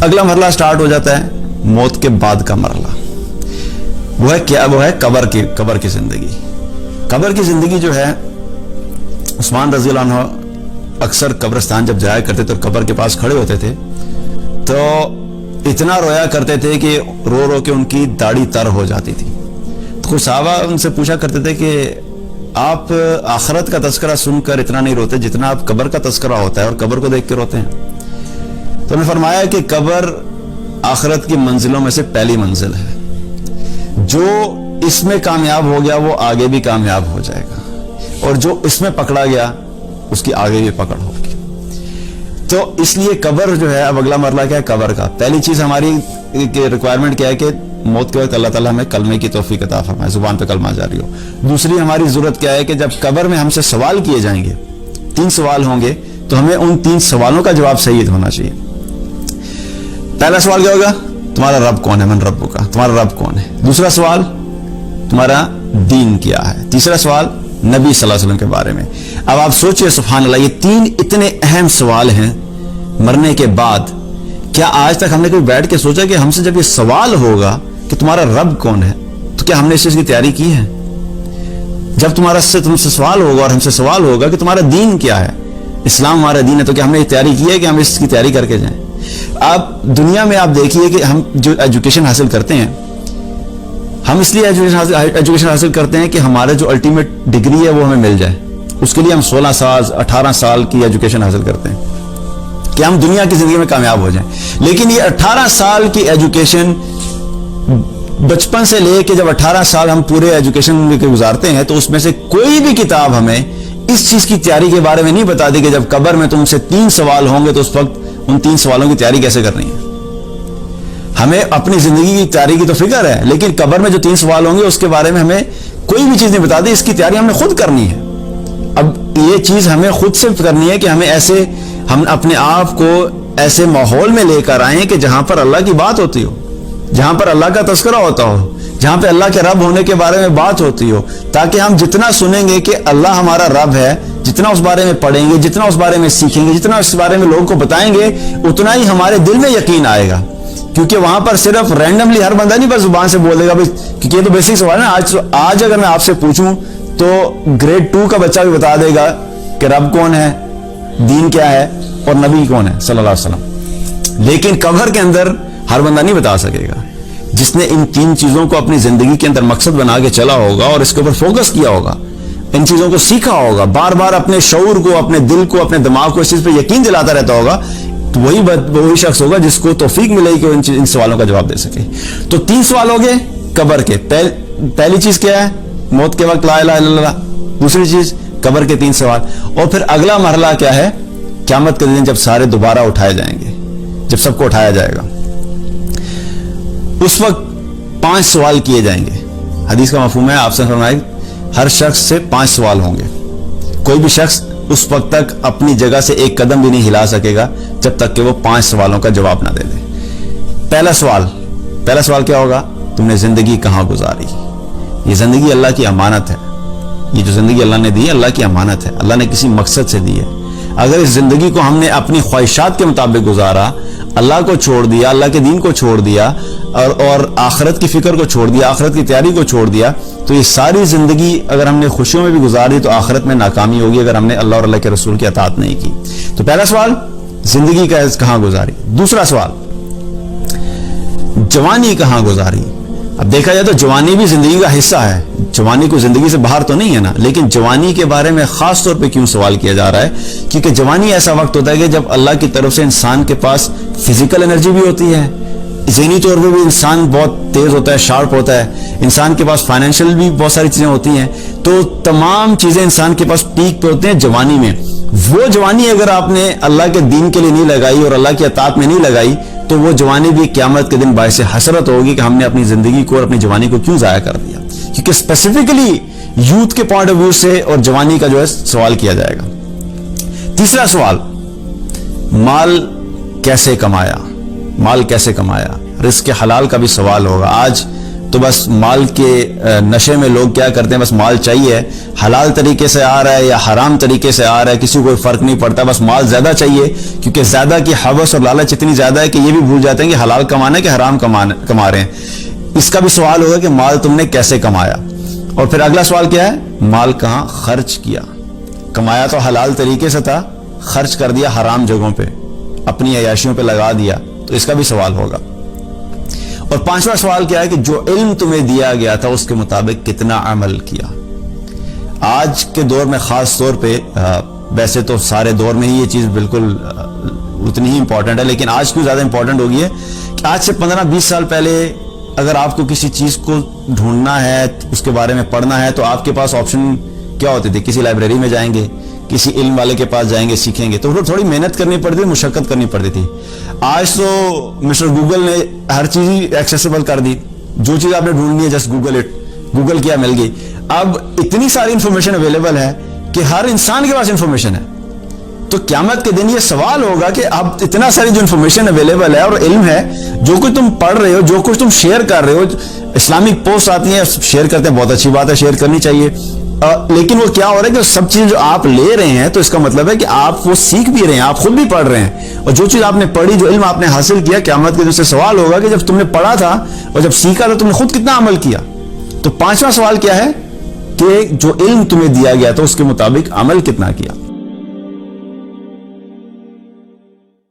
اگلا مرحلہ سٹارٹ ہو جاتا ہے موت کے بعد کا مرحلہ. وہ ہے کیا؟ وہ ہے قبر کی زندگی. قبر کی زندگی جو ہے، عثمان رضی اللہ عنہ اکثر قبرستان جب جایا کرتے تو قبر کے پاس کھڑے ہوتے تھے تو اتنا رویا کرتے تھے کہ رو رو کے ان کی داڑھی تر ہو جاتی تھی. تو کچھ صحابہ ان سے پوچھا کرتے تھے کہ آپ آخرت کا تذکرہ سن کر اتنا نہیں روتے جتنا آپ قبر کا تذکرہ ہوتا ہے اور قبر کو دیکھ کے روتے ہیں. تو انہوں نے فرمایا کہ قبر آخرت کی منزلوں میں سے پہلی منزل ہے. جو اس میں کامیاب ہو گیا وہ آگے بھی کامیاب ہو جائے گا، اور جو اس میں پکڑا گیا اس کی آگے بھی پکڑ ہوگی. تو اس لیے قبر جو ہے، اب اگلا مرحلہ کیا ہے قبر کا. پہلی چیز ہماری ریکوائرمنٹ کیا ہے کہ موت کے وقت اللہ تعالیٰ ہمیں کلمے کی توفیق عطا فرمائے، زبان پہ کلمہ جاری ہو. دوسری ہماری ضرورت کیا ہے کہ جب قبر میں ہم سے سوال کیے جائیں گے، 3 سوال ہوں گے، تو ہمیں ان 3 سوالوں کا جواب صحیح ہونا چاہیے. پہلا سوال کیا ہوگا؟ تمہارا رب کون ہے؟ من رب کا، تمہارا رب کون ہے. دوسرا سوال تمہارا دین کیا ہے. تیسرا سوال نبی صلی اللہ علیہ وسلم کے بارے میں. اب آپ سوچئے سبحان اللہ، یہ 3 اتنے اہم سوال ہیں مرنے کے بعد. کیا آج تک ہم نے کوئی بیٹھ کے سوچا کہ ہم سے جب یہ سوال ہوگا کہ تمہارا رب کون ہے تو کیا ہم نے اس چیز کی تیاری کی ہے؟ جب تم سے سوال ہوگا اور ہم سے سوال ہوگا کہ تمہارا دین کیا ہے، اسلام ہمارا دین ہے، تو کیا ہم نے یہ تیاری کی ہے کہ ہم اس کی تیاری کر کے جائیں؟ آپ دنیا میں آپ دیکھیے کہ ہم جو ایجوکیشن حاصل کرتے ہیں، ہم اس لیے ایجوکیشن حاصل کرتے ہیں کہ ہمارا جو الٹیمیٹ ڈگری ہے وہ ہمیں مل جائے. اس کے لیے ہم 16 سال 18 سال کی ایجوکیشن حاصل کرتے ہیں کہ ہم دنیا کی زندگی میں کامیاب ہو جائیں. لیکن یہ 18 سال کی ایجوکیشن، بچپن سے لے کے جب 18 سال ہم پورے ایجوکیشن کے گزارتے ہیں، تو اس میں سے کوئی بھی کتاب ہمیں اس چیز کی تیاری کے بارے میں نہیں بتاتی کہ جب قبر میں تم سے 3 سوال ہوں گے تو اس وقت ان 3 سوالوں کی تیاری کیسے کرنی ہے. ہمیں اپنی زندگی کی تیاری کی تو فکر ہے، لیکن قبر میں جو 3 سوال ہوں گے اس کے بارے میں ہمیں کوئی بھی چیز نہیں بتاتی. اس کی تیاری ہم نے خود کرنی ہے. اب یہ چیز ہمیں خود سے کرنی ہے کہ ہم اپنے آپ کو ایسے ماحول میں لے کر آئیں کہ جہاں پر اللہ کی بات ہوتی ہو، جہاں پر اللہ کا تذکرہ ہوتا ہو، جہاں پہ اللہ کے رب ہونے کے بارے میں بات ہوتی ہو، تاکہ ہم جتنا سنیں گے کہ اللہ ہمارا رب ہے، جتنا اس بارے میں پڑھیں گے، جتنا اس بارے میں سیکھیں گے، جتنا اس بارے میں لوگوں کو بتائیں گے، اتنا ہی ہمارے دل میں یقین آئے گا. کیونکہ وہاں پر صرف رینڈملی ہر بندہ نہیں بس زبان سے بول دے گا. کیونکہ یہ تو بیسک سوال ہے نا. آج اگر میں آپ سے پوچھوں تو گریڈ 2 کا بچہ بھی بتا دے گا کہ رب کون ہے، دین کیا ہے اور نبی کون ہے صلی اللہ علیہ وسلم. لیکن قبر کے اندر ہر بندہ نہیں بتا سکے گا. جس نے ان 3 چیزوں کو اپنی زندگی کے اندر مقصد بنا کے چلا ہوگا اور اس کے اوپر فوکس کیا ہوگا، ان چیزوں کو سیکھا ہوگا، بار بار اپنے شعور کو، اپنے دل کو، اپنے دماغ کو اس چیز پہ یقین دلاتا رہتا ہوگا، تو وہی شخص ہوگا جس کو توفیق ملے گی کہ ان سوالوں کا جواب دے سکے. تو 3 سوال ہو گئے قبر کے. پہلی چیز کیا ہے؟ موت کے وقت لا الہ الا اللہ. دوسری چیز قبر کے 3 سوال. اور پھر اگلا مرحلہ کیا ہے؟ قیامت کے دن جب سارے دوبارہ اٹھائے جائیں گے، جب سب کو اٹھایا جائے گا، اس وقت 5 سوال کیے جائیں گے. حدیث کا مفہوم ہے، آپ سے فرمائے ہر شخص سے 5 سوال ہوں گے. کوئی بھی شخص اس وقت تک اپنی جگہ سے ایک قدم بھی نہیں ہلا سکے گا جب تک کہ وہ 5 سوالوں کا جواب نہ دے دے. پہلا سوال کیا ہوگا؟ تم نے زندگی کہاں گزاری؟ یہ زندگی اللہ کی امانت ہے. یہ جو زندگی اللہ نے دی ہے اللہ کی امانت ہے، اللہ نے کسی مقصد سے دی ہے. اگر اس زندگی کو ہم نے اپنی خواہشات کے مطابق گزارا، اللہ کو چھوڑ دیا، اللہ کے دین کو چھوڑ دیا، اور آخرت کی فکر کو چھوڑ دیا، آخرت کی تیاری کو چھوڑ دیا، تو یہ ساری زندگی اگر ہم نے خوشیوں میں بھی گزاری تو آخرت میں ناکامی ہوگی اگر ہم نے اللہ اور اللہ کے رسول کی اطاعت نہیں کی. تو پہلا سوال زندگی کہاں گزاری. دوسرا سوال جوانی کہاں گزاری. اب دیکھا جائے تو جوانی بھی زندگی کا حصہ ہے، جوانی کو زندگی سے باہر تو نہیں ہے نا، لیکن جوانی کے بارے میں خاص طور پہ کیوں سوال کیا جا رہا ہے؟ کیونکہ جوانی ایسا وقت ہوتا ہے کہ جب اللہ کی طرف سے انسان کے پاس فزیکل انرجی بھی ہوتی ہے، ذہنی طور پہ بھی انسان بہت تیز ہوتا ہے، شارپ ہوتا ہے، انسان کے پاس فائنینشیل بھی بہت ساری چیزیں ہوتی ہیں. تو تمام چیزیں انسان کے پاس پیک پہ ہوتے ہیں جوانی میں. وہ جوانی اگر آپ نے اللہ کے دین کے لیے نہیں لگائی اور اللہ کی اطاعت میں نہیں لگائی تو وہ جوانی بھی قیامت کے دن باعث حسرت ہوگی کہ ہم نے اپنی زندگی کو اور اپنی جوانی کو کیوں ضائع کر دیا. کیونکہ اسپیسیفکلی یوتھ کے پوائنٹ آف ویو سے اور جوانی کا جو ہے سوال کیا جائے گا. تیسرا سوال مال کیسے کمایا، رزق حلال کا بھی سوال ہوگا. آج تو بس مال کے نشے میں لوگ کیا کرتے ہیں, بس مال چاہیے, حلال طریقے سے آ رہا ہے یا حرام طریقے سے آ رہا ہے کسی کو کوئی فرق نہیں پڑتا, بس مال زیادہ چاہیے, کیونکہ زیادہ کی ہوس اور لالچ اتنی زیادہ ہے کہ یہ بھی بھول جاتے ہیں کہ حلال کمانا ہے کہ حرام کما رہے ہیں. اس کا بھی سوال ہوگا کہ مال تم نے کیسے کمایا, اور پھر اگلا سوال کیا ہے, مال کہاں خرچ کیا. کمایا تو حلال طریقے سے تھا, خرچ کر دیا حرام جگہوں پہ, اپنی عیاشیوں پہ لگا دیا, تو اس کا بھی سوال ہوگا. اور پانچواں سوال کیا ہے کہ جو علم تمہیں دیا گیا تھا اس کے مطابق کتنا عمل کیا. آج کے دور میں خاص طور پہ, ویسے تو سارے دور میں ہی یہ چیز بالکل اتنی ہی امپورٹنٹ ہے, لیکن آج کیوں زیادہ امپورٹنٹ ہو گئی ہے کہ آج سے 15-20 سال پہلے اگر آپ کو کسی چیز کو ڈھونڈنا ہے, اس کے بارے میں پڑھنا ہے, تو آپ کے پاس آپشن کیا ہوتے تھے, کسی لائبریری میں جائیں گے, کسی علم والے کے پاس جائیں گے, سیکھیں گے, تو تھوڑی محنت کرنی پڑتی تھی, مشقت کرنی پڑتی تھی. آج تو مسٹر گوگل نے ہر چیز ہی ایکسیسیبل کر دی, جو چیز آپ نے ڈھونڈنی ہے جسٹ گوگل اٹ, گوگل کیا مل گئی. اب اتنی ساری انفارمیشن اویلیبل ہے کہ ہر انسان کے پاس انفارمیشن ہے. تو قیامت کے دن یہ سوال ہوگا کہ اب اتنا ساری جو انفارمیشن اویلیبل ہے اور علم ہے, جو کچھ تم پڑھ رہے ہو, جو کچھ تم شیئر کر رہے ہو, اسلامک پوسٹ آتی ہیں شیئر کرتے ہیں, بہت اچھی بات ہے, شیئر کرنی چاہیے, لیکن وہ کیا ہو رہا ہے کہ سب چیز جو آپ لے رہے ہیں تو اس کا مطلب ہے کہ آپ وہ سیکھ بھی رہے ہیں, آپ خود بھی پڑھ رہے ہیں, اور جو چیز آپ نے پڑھی, جو علم آپ نے حاصل کیا, قیامت کے دن سے سوال ہوگا کہ جب تم نے پڑھا تھا اور جب سیکھا تو تم نے خود کتنا عمل کیا. تو پانچواں سوال کیا ہے کہ جو علم تمہیں دیا گیا تھا اس کے مطابق عمل کتنا کیا.